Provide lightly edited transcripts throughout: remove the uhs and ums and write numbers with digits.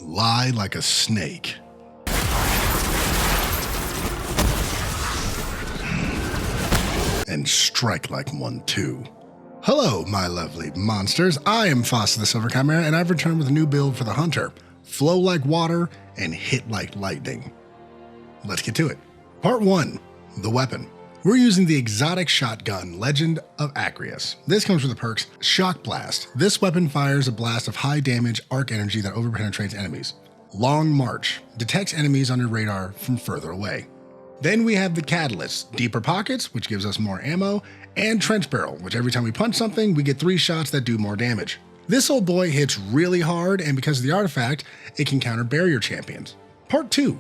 lie like a snake. And strike like one too. Hello, my lovely monsters. I am Foster the Silver Chimera, and I've returned with a new build for the Hunter. Flow like water and hit like lightning. Let's get to it. Part 1, the weapon. We're using the exotic shotgun Legend of Acrius. This comes with the perks Shock Blast. This weapon fires a blast of high damage arc energy that overpenetrates enemies. Long March. Detects enemies on your radar from further away. Then we have the Catalyst, Deeper Pockets, which gives us more ammo, and Trench Barrel, which every time we punch something, we get 3 shots that do more damage. This old boy hits really hard, and because of the artifact, it can counter barrier champions. Part 2,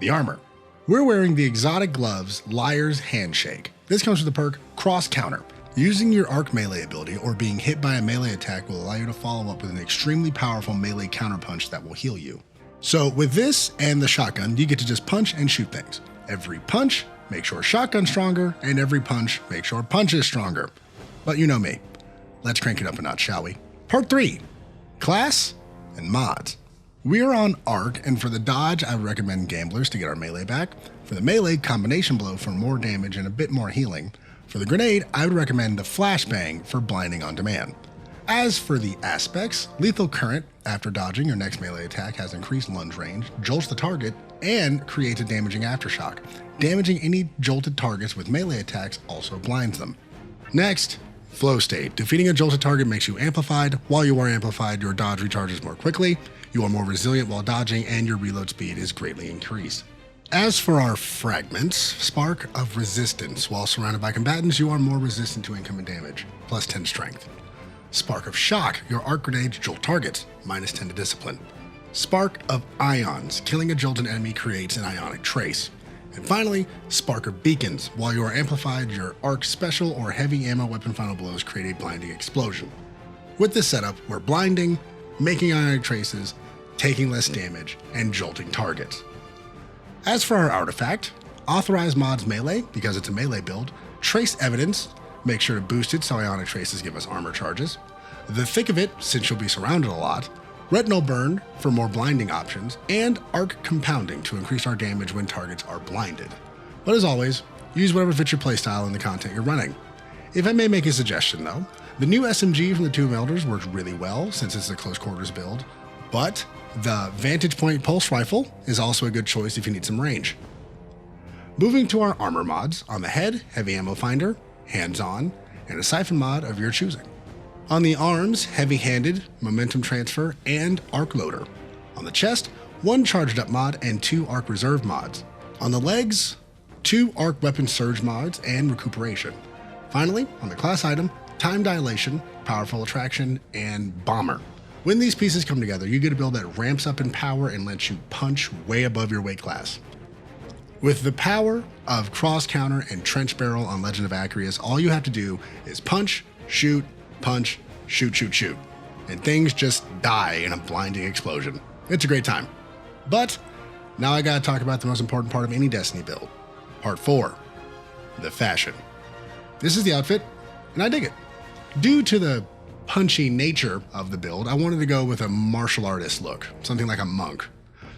the armor. We're wearing the exotic gloves Liar's Handshake. This comes with the perk Cross Counter. Using your arc melee ability or being hit by a melee attack will allow you to follow up with an extremely powerful melee counterpunch that will heal you. So with this and the shotgun, you get to just punch and shoot things. Every punch makes your shotgun stronger, and every punch makes your punches stronger. But you know me. Let's crank it up a notch, shall we? Part 3, class and mods. We are on arc, and for the dodge, I would recommend Gamblers to get our melee back. For the melee, Combination Blow for more damage and a bit more healing. For the grenade, I would recommend the Flashbang for blinding on demand. As for the aspects, Lethal Current, after dodging your next melee attack, has increased lunge range, jolts the target, and creates a damaging aftershock. Damaging any jolted targets with melee attacks also blinds them. Next, Flow State. Defeating a jolted target makes you amplified. While you are amplified, your dodge recharges more quickly, you are more resilient while dodging, and your reload speed is greatly increased. As for our fragments, Spark of Resistance. While surrounded by combatants, you are more resistant to incoming damage, plus 10 strength. Spark of Shock. Your arc grenades jolt targets, minus 10 to discipline. Spark of Ions. Killing a jolted enemy creates an ionic trace. And finally, Spark of Beacons. While you are amplified, your arc special or heavy ammo weapon final blows create a blinding explosion. With this setup, we're blinding, making ionic traces, taking less damage, and jolting targets. As for our artifact, Authorize Mods Melee, because it's a melee build, Trace Evidence, make sure to boost it so ionic traces give us armor charges, The Thick of It, since you'll be surrounded a lot, Retinal Burn for more blinding options, and Arc Compounding to increase our damage when targets are blinded. But as always, use whatever fits your playstyle and the content you're running. If I may make a suggestion though, the new SMG from the Tomb Elders works really well since it's a close quarters build, but the Vantage Point Pulse Rifle is also a good choice if you need some range. Moving to our armor mods, on the head, Heavy Ammo Finder, Hands-On, and a Siphon mod of your choosing. On the arms, Heavy-Handed, Momentum Transfer, and Arc Loader. On the chest, 1 Charged Up mod and 2 Arc Reserve mods. On the legs, 2 Arc Weapon Surge mods and Recuperation. Finally, on the class item, Time Dilation, Powerful Attraction, and Bomber. When these pieces come together, you get a build that ramps up in power and lets you punch way above your weight class. With the power of Cross Counter and Trench Barrel on Legend of Acrius, all you have to do is punch, shoot, punch, shoot, shoot, shoot. And things just die in a blinding explosion. It's a great time. But now I gotta talk about the most important part of any Destiny build. Part 4, the fashion. This is the outfit, and I dig it. Due to the punchy nature of the build, I wanted to go with a martial artist look, something like a monk.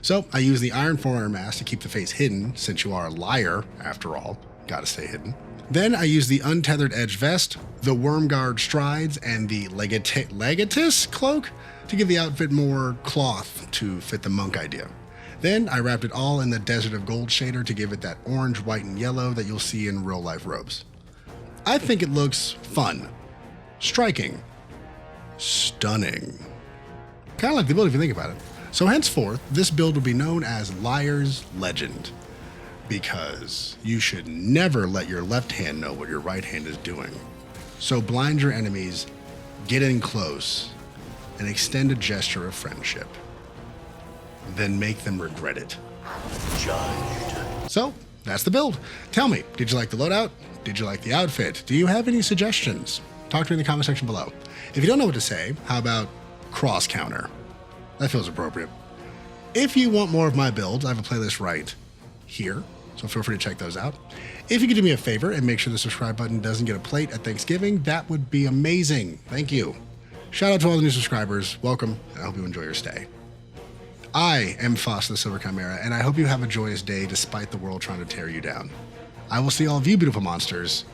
So I used the Iron Forearm mask to keep the face hidden, since you are a liar, after all, gotta stay hidden. Then I used the Untethered Edge vest, the Wormguard strides, and the Legatus cloak to give the outfit more cloth to fit the monk idea. Then I wrapped it all in the Desert of Gold shader to give it that orange, white, and yellow that you'll see in real life robes. I think it looks fun, striking, stunning. Kind of like the build if you think about it. So henceforth, this build will be known as Liar's Legend, because you should never let your left hand know what your right hand is doing. So blind your enemies, get in close, and extend a gesture of friendship. Then make them regret it. Judged. So, that's the build. Tell me, did you like the loadout? Did you like the outfit? Do you have any suggestions? Talk to me in the comment section below. If you don't know what to say, how about Cross Counter? That feels appropriate. If you want more of my builds, I have a playlist right here, so feel free to check those out. If you could do me a favor and make sure the subscribe button doesn't get a plate at Thanksgiving, that would be amazing. Thank you. Shout out to all the new subscribers. Welcome, and I hope you enjoy your stay. I am Foss the Silver Chimera, and I hope you have a joyous day despite the world trying to tear you down. I will see all of you beautiful monsters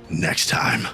next time.